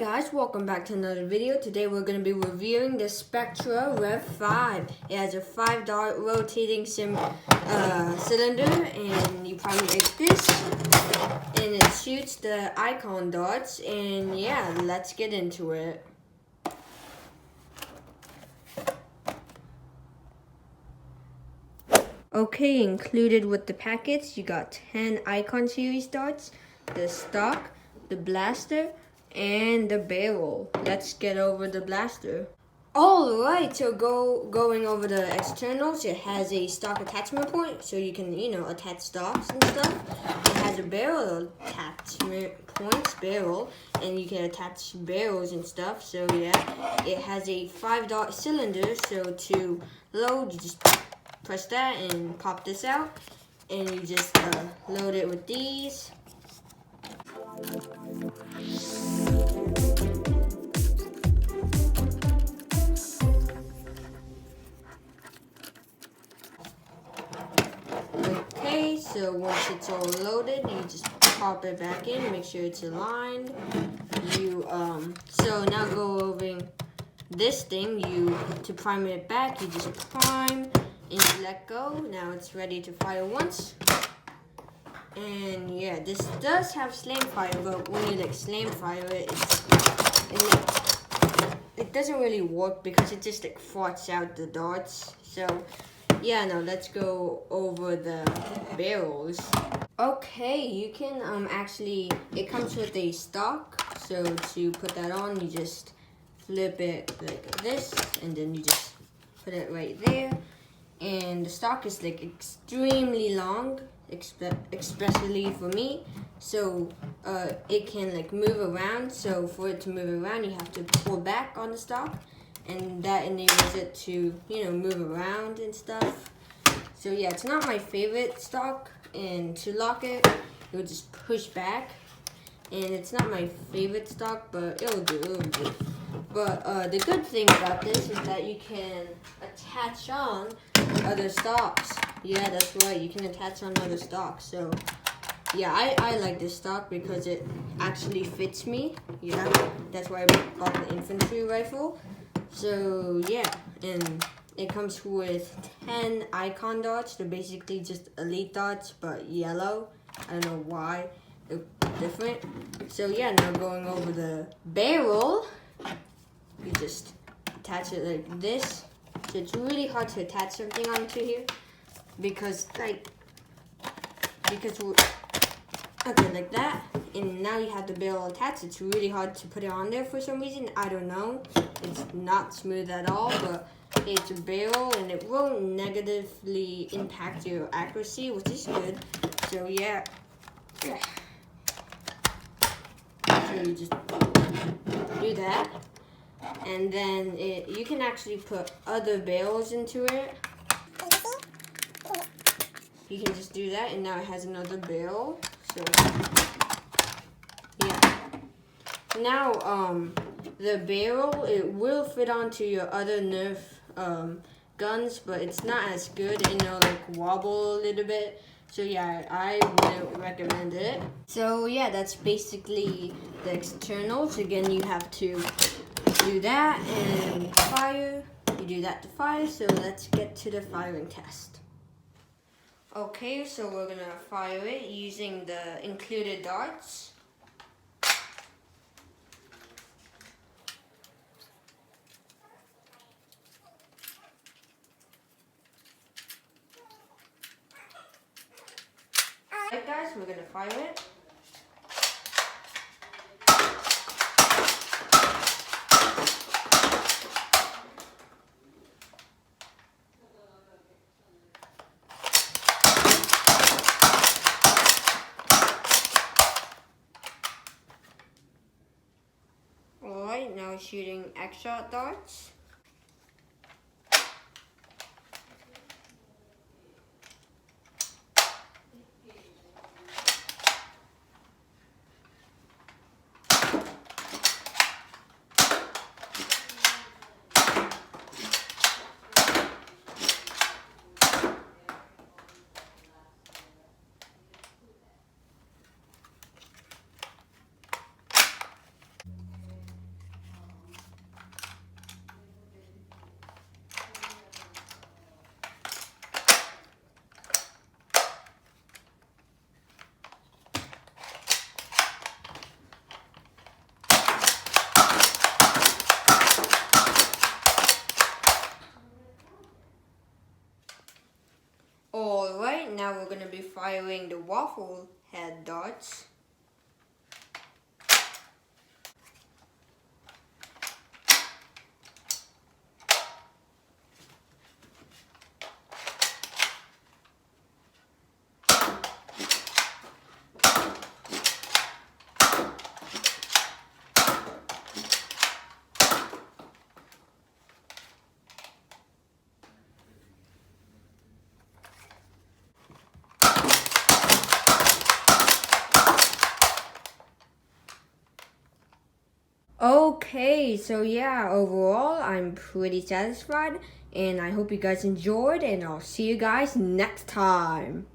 Guys, welcome back to another video. Today we're going to be reviewing the Spectre Rev.5. It has a 5-dot rotating cylinder, and you probably like this. And it shoots the icon dots, and yeah, let's get into it. Okay, included with the packets, you got 10 icon series dots, the stock, the blaster, and the barrel. Let's get over the blaster. Alright, so going over the externals, it has a stock attachment point, so you can, attach stocks and stuff. It has a barrel attachment points, and you can attach barrels and stuff. So yeah, it has a 5-dot cylinder, so to load, you just press that and pop this out, and you just load it with these. Okay, so once it's all loaded, you just pop it back in, make sure it's aligned. So now go over this thing. To prime it back, you just prime and you let go. Now it's ready to fire once. And yeah, this does have slam fire, but when you slam fire it, it doesn't really work because it just farts out the darts. So yeah, now let's go over the barrels. Okay, you can it comes with a stock. So to put that on, you just flip it like this, and then you just put it right there. And the stock is extremely long, especially for me. So it can move around. So for it to move around, you have to pull back on the stock, and that enables it to move around and stuff. So yeah, it's not my favorite stock, and to lock it, you'll just push back. And it's not my favorite stock, but it'll do. But the good thing about this is that you can attach on other stocks. Yeah, that's right, you can attach on other stocks. So yeah, I like this stock because it actually fits me. Yeah, that's why I bought the infantry rifle. So yeah, and it comes with 10 icon dots. They're basically just elite dots, but yellow. I don't know why they're different. So yeah, now going over the barrel, you just attach it like this. So it's really hard to attach something onto here because like that. And now you have the barrel attached. It's really hard to put it on there for some reason. I don't know. It's not smooth at all, but it's a barrel and it won't negatively impact your accuracy, which is good. So yeah. So you just do that. And then you can actually put other barrels into it. You can just do that, and now it has another barrel. So yeah. Now the barrel, it will fit onto your other Nerf guns, but it's not as good. Wobble a little bit. So yeah, I wouldn't recommend it. So yeah, that's basically the externals. Again, you have to do that and fire. You do that to fire. So let's get to the firing test. Okay, so we're gonna fire it using the included darts. Alright guys, we're gonna fire it. Alright, now shooting X-shot darts. waffle head darts. Okay, so yeah, overall, I'm pretty satisfied, and I hope you guys enjoyed, and I'll see you guys next time.